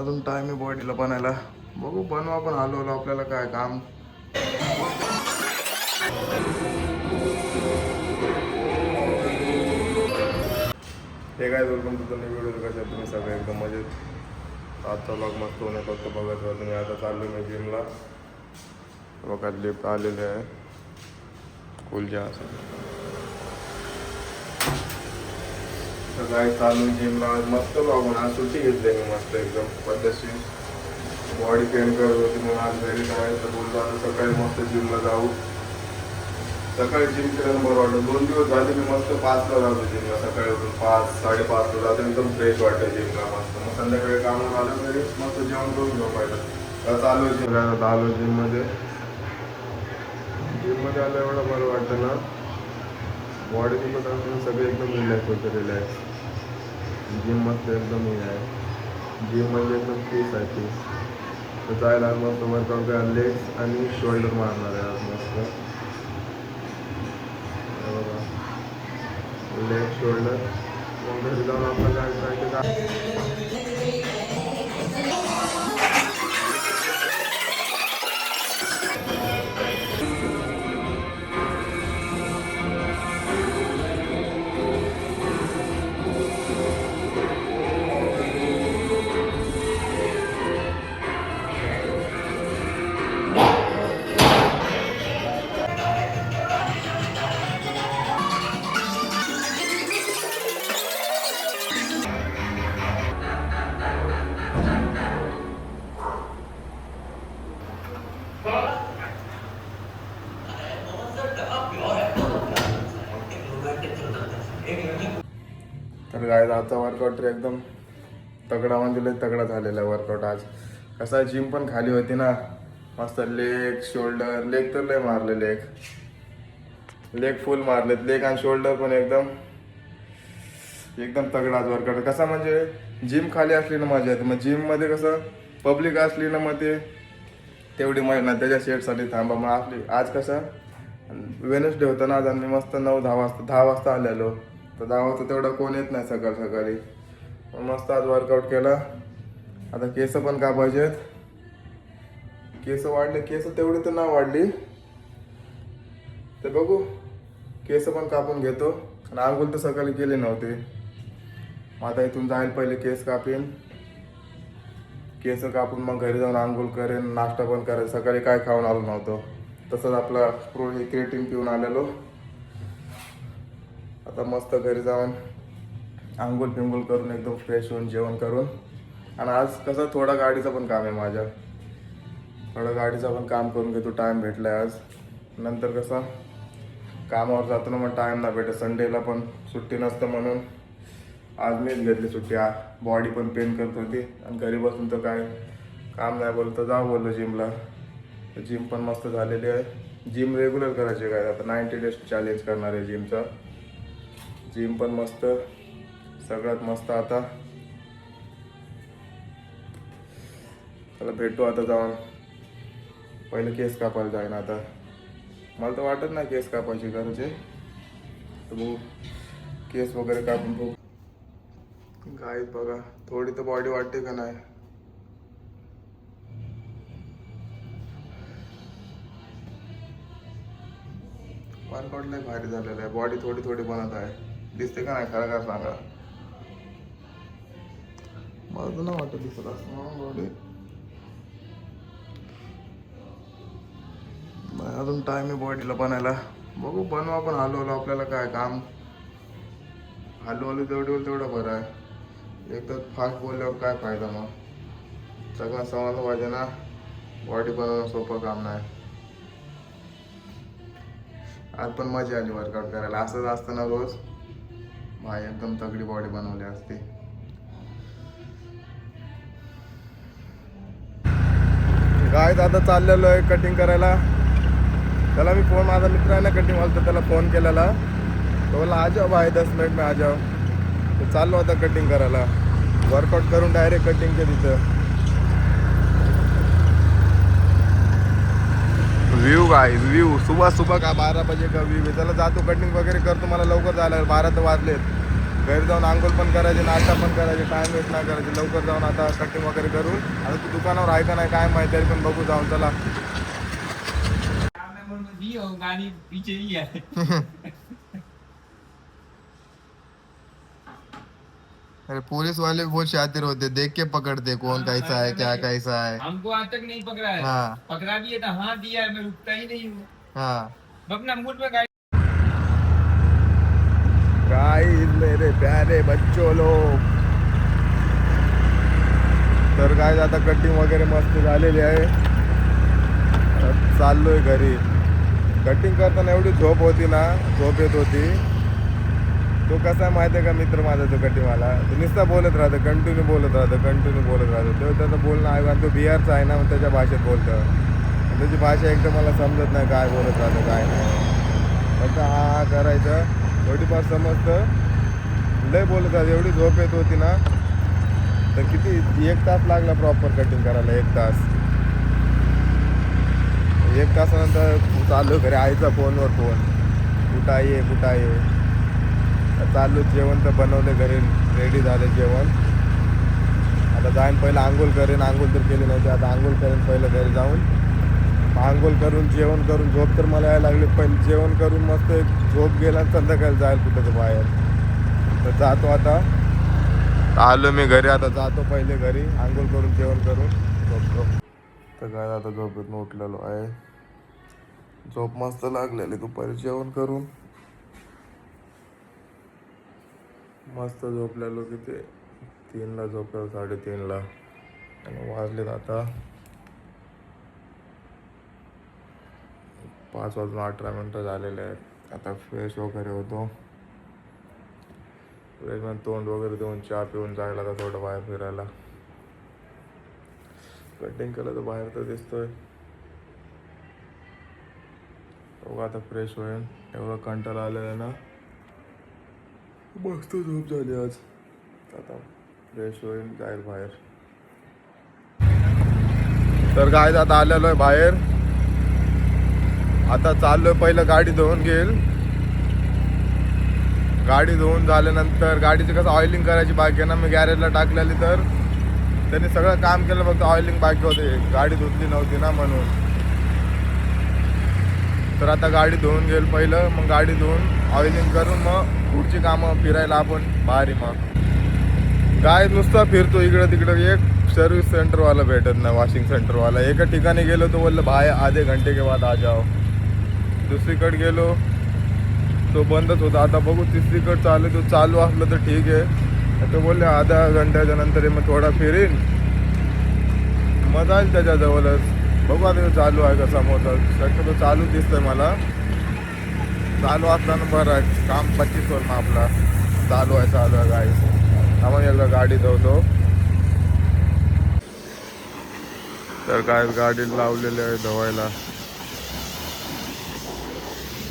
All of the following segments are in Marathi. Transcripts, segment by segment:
अजून टाइम आहे बॉडीला बनायला. बघू बनवा पण हलवलं आपल्याला काय काम. हे काय welcome to the new video. कशा तुम्ही सगळे एकदम मजेत. आजचा ब्लॉग मस्त होणे फक्त बघत राहा तुम्ही. आता चाललो मी जिमला. बघा लिफ्ट आलेले आहे स्कूलच्या असं. सकाळी चालू जिमला मस्त बघून आज सुट्टी घेतली मी मस्त एकदम पद्धतशीर. बॉडी पेन करत होती म्हणून आज घरी जायचं बोलतो. आता सकाळी मस्त जिमला जाऊ. सकाळी जिम केल्यानं बरं वाटतं. 2 दिवस झाले मी मस्त 5ला जातो जिमला. सकाळी उठून 5 5:30ला जातो. एकदम फ्रेश वाटतं जिमला मस्त. मग संध्याकाळी कामावर आलं तरी मस्त जेवण करून घेऊ पाहिजे. तर चालू जिमला आलो जिममध्ये आलं एवढं बरं वाटतं ना. बॉडी दुखत असताना सगळे एकदम रिलॅक्स होतं. रिलॅक्स जिम मस्त एकदम हे आहे. जिम म्हणजे एकदम पीस आहे पीस. तर जायला मस्त वर्कआउट करा. लेग्स आणि शोल्डर मारणार आहे आज मस्त. बघा लेग शोल्डर. मग घरी जाऊन आपलं काय करायचं. तर काय आजचा वर्कआउट तर एकदम तगडा म्हणजे लय तगडा झालेला वर्कआउट आज. कसा जिम पण खाली होती ना. मस्त लेग शोल्डर. लेग तर लय मारले. लेग फुल मारलेत. लेग आणि शोल्डर पण एकदम तगडाच वर्कआउट. कसा म्हणजे जिम खाली असली ना मजा येते. मग जिममध्ये कसं पब्लिक असली ना मग ते तेवढी मजा ना. त्याच्या शेटसाठी थांबा. मग आपली आज कसं वेनसडे होता ना आज. आणि मस्त 9-10 वाजता आलेलो. तर 10 वाजता तेवढं कोण येत नाही सकाळी. मस्त आज वर्कआउट केला. आता केस पण कापायचेत. केस वाढले. केस तेवढी तर नाही वाढली ते बघू. केस पण कापून घेतो. आणि आंघोळ तर सकाळी केली नव्हती. मग आता इथून जाईल पहिले केस कापीन. केस कापून मग घरी जाऊन आंघोळ करेन. नाश्ता पण करेन. सकाळी काय खाऊन आलो नव्हतो. तसंच आपला क्रिएटिन पिऊन आलेलो. आता मस्त घरी जाऊन आंघोळ पिंघोळ करून एकदम फ्रेश होऊन जेवण करून. आणि आज कसं थोडा गाडीचं पण काम आहे माझ्या. थोडं गाडीचं पण काम करून घेतो. टाईम भेटला आहे आज. नंतर कसं कामावर जातो ना मग टाईम नाही भेटत. संडेला पण सुट्टी नसतं म्हणून आज मीच घेतली सुट्टी. बॉडी पण पेन करत होती आणि घरी बसून तर काय काम नाही बोललं तर जाऊ बोललो जिमला. तर जिम पण मस्त झालेली आहे. जिम रेग्युलर करायची काय आता 90 डेज चॅलेंज करणार आहे जिमचा. जिम पण मस्त सगळ्यात मस्त. आता त्याला भेटू आता जाऊन. पहिले केस कापायला जाईन आता. मला तर वाटत नाही केस कापायची गरज आहे. तर बघू केस वगैरे कापून बघू. गाईत बघा थोडी तर बॉडी वाटते का नाही. वर्कआउट लय भारी झालेलं आहे. बॉडी थोडी बनत आहे. दिसते का नाही खरं काय सांगा. मला तर नाही वाटत दिसत असं बॉडी. अजून टाइम आहे बॉडीला बनायला. बघू बनवा पण हलवलं आपल्याला काय काम. हलवलं तेवढं बरं आहे. एक तर फास्ट बोलल्यावर काय फायदा मग. सगळं समजलं पाहिजे ना. बॉडी बनवणं सोपं काम नाही. आज पण मजा आली वर्कआउट करायला. असंच असतं ना रोज. भाई एकदम तगडी बॉडी बनवली असते. काय आता चाललेलो आहे कटिंग करायला. त्याला मी फोन माझा मित्र आहे ना कटिंग वाला तर त्याला फोन केलेला. तो बोला आ जाओ भाई 10 मिनिट में आ जाओ. तर चाललो आता कटिंग करायला. वर्कआउट करून डायरेक्ट कटिंगच्या तिथं. व्यू गाइस व्यू सुबह का 12 बजे का व्यू आहे. त्याला जातो कटिंग वगैरे करतो. मला लवकर जायला 12 तर वाजलेत. घरी जाऊन आंघोळ पण करायचे, नाश्ता पण करायचे, टाइम वेस्ट नाही करायचे. लवकर जाऊन आता कटिंग वगैरे करू. आता तू दुकानावर आहे का नाही काय माहिती, तरी पण बघू जाऊन. चला. अरे पुलिस वाले बहुत शातिर होते, देख के पकड़ते कौन कैसा है क्या कैसा है. हमको आज तक नहीं पकड़ा है. हाँ पकड़ा भी है तो हाँ दिया है, मैं रुकता ही नहीं हूँ. हाँ. अपना मूड में गाड़ी. गाइस मेरे प्यारे बच्चों लोग, तर काय आता कटिंग वगैरे मस्त झालेली आहे. चाललोय घरी. कटिंग करताना एवढी झोप होती ना, झोप येत होती. तो कसा आहे माहिती आहे का मित्र माझा, तो कटिंगवाला, तो नुसता बोलत राहतो, कंटिन्यू बोलत राहतो. तो त्याचं बोलणं आहे, तो बिहारचा आहे ना, मग त्याच्या भाषेत बोलतं. त्याची भाषा एकदम मला समजत नाही काय बोलत राहतं काय नाही. फक्त हा करायचं, थोडीफार समजतं. लय बोलत राहतं. एवढी झोप येत होती ना, तर किती 1 तास लागला प्रॉपर कटिंग करायला. 1 तास. 1 तासानंतर चाललो घरी. आईचा फोनवर फोन, कुठं आहे. चाललो. जेवण तर बनवले घरी, रेडी झाले जेवण. आता जाईन पहिलं आंघोळ करेन. आंघोळ तर केली नव्हती, आता आंघोळ करेन पहिलं घरी जाऊन. आंघोळ करून जेवण करून, झोप तर मला यायला लागली. पहिले जेवण करून मस्त एक झोप गेला, संध्याकाळी जाईल कुठं तर बाहेर. तर जातो आता. आलो मी घरी, आता जातो पहिले घरी. आंघोळ करून जेवण करून झोपतो. तर काय आता झोपेतून उठलेलो आहे. झोप मस्त लागलेली. दुपारी जेवण करून मस्त झोपलेलो. किती 3ला झोपलो, 3:30ला. आणि वाजलेत आता 5:18 झालेले आहेत. आता फ्रेश वगैरे होतो. फ्रेश मध्ये तोंड वगैरे देऊन चहा पिऊन जायला आता थोडं बाहेर फिरायला. कटिंग केलं तर बाहेर तर दिसतोय. बघा आता फ्रेश होईल. एवढा कंटाळा आलेला आहे ना, मस्त झोप झाली आज. आता फ्रेश होईल, जाईल बाहेर. तर काय आता आलेलो आहे बाहेर. आता चाललोय, पहिलं गाडी धुवून घेईल. गाडी धुवून झाल्यानंतर गाडीची कसं ऑइलिंग करायची बाकी आहे ना, मी गॅरेजला टाकलेली. तर त्यांनी सगळं काम केलं, फक्त ऑइलिंग बाकी होते. गाडी धुतली नव्हती ना म्हणून. तर आता गाडी धुवून घेईल पहिलं, मग गाडी धुवून ऑइलिंग करून मग पुढची कामं फिरायला आपण बाहेर. मग काय नुसता फिरतो इकडं तिकडं. एक सर्विस सेंटरवाला भेटत नाही, वॉशिंग सेंटरवाला. एका ठिकाणी गेलो तो बोललं भाई आधे घंटे के बाद आ जाओ. दुसरीकडे गेलो तो बंदच होता. आता बघू तिसरीकडे चालू, तो चालू असलं तर ठीक आहे. तो बोलले आधा घंट्याच्या नंतर मग थोडा फिरीन, मग जाईल त्याच्याजवळच. बघू आता तो चालू आहे का समोर. शक्यतो चालू दिसतंय मला. चालू असताना बरं आहे, काम 25 वर मग आपला चालू आहे गाडी. आम्हाला एकदा गाडी धुवतो. तर काय गाडी लावलेली आहे धुवायला.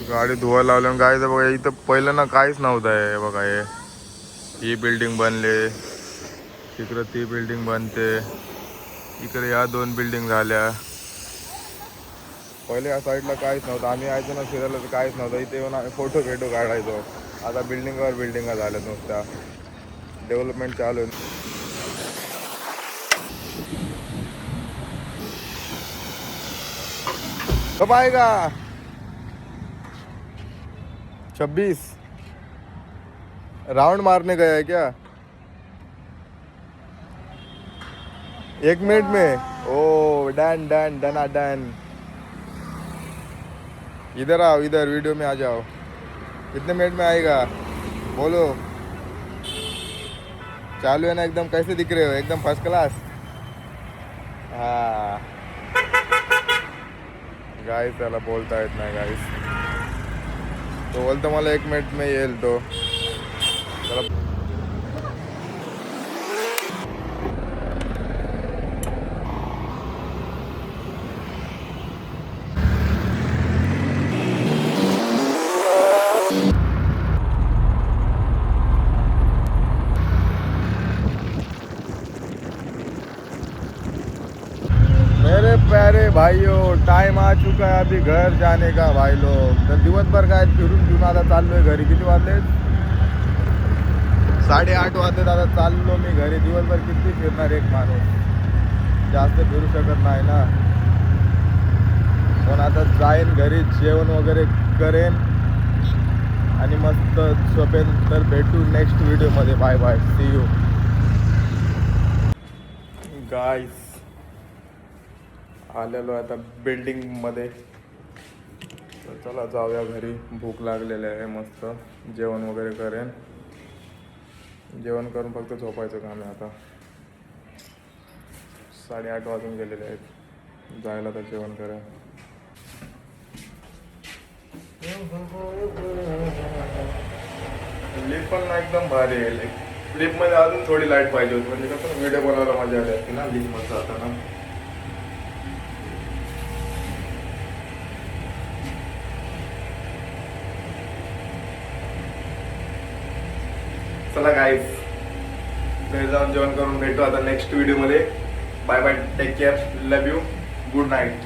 गाडी धुवायला लावल्यानं गाडीचं बघा, इथं पहिलं ना काहीच नव्हतं आहे. बघा ही बिल्डिंग बनले, तिकडं ती बिल्डिंग बनते, इकडे या 2 बिल्डिंग झाल्या. पहिले या साईडला काहीच नव्हतं. आम्ही यायचो ना फिरायला तर काहीच नव्हतं. इथे येऊन आम्ही फोटो काढायचो. आता बिल्डिंगावर बिल्डिंगा झाल्यात नुसत्या. डेव्हलपमेंट चालू आहे. कब आएगा 26 राउंड मारने गया है क्या? 1 मिनट में? ओ डन डन डना डन. इधर आओ, इधर वीडियो में आ जाओ. कितने मिनट में आएगा बोलो. चालू है ना एकदम. कैसे दिख रहे हो? एकदम फर्स्ट क्लास. हाँ गाइस, त्याला बोलता येत नाही गाइस. तो बोलतो मला 1 मिनिट में येईल तो. त्याला मेरे प्यारे भाइयों, टाइम आ चुका है अभी घर जाने का भाई लोग. तर दिवसभर काय फिरून आता चाललोय घरी. किती वाजले? 8:30 वाजले आता चाललो मी घरी. दिवसभर किती फिरणार एक माणूस, जास्त फिरू शकत नाही ना. पण आता जाईन घरी, जेवण वगैरे करेन आणि मस्त झोपेन. तर भेटू नेक्स्ट व्हिडिओमध्ये. बाय बाय, सी यू गाईस. आलेलो आता बिल्डिंगमध्ये. तर चला जाऊया घरी. भूक लागलेली आहे. मस्त जेवण वगैरे करेन. जेवण करून फक्त झोपायचं काम आहे आता. 8:30 वाजून गेलेले आहेत. जायला तर जेवण करेन. लिफ्ट पण ना एकदम भारी आहे. लिफ्टमध्ये अजून थोडी लाईट पाहिजे होती, म्हणजे कसं व्हिडिओ बनवायला मजा आली असते ना लिफ्टमध्ये जाताना. चला गाईज, घरी जाऊन जेवण करून भेटू आता नेक्स्ट व्हिडिओमध्ये. Bye bye, take care, love you, good night.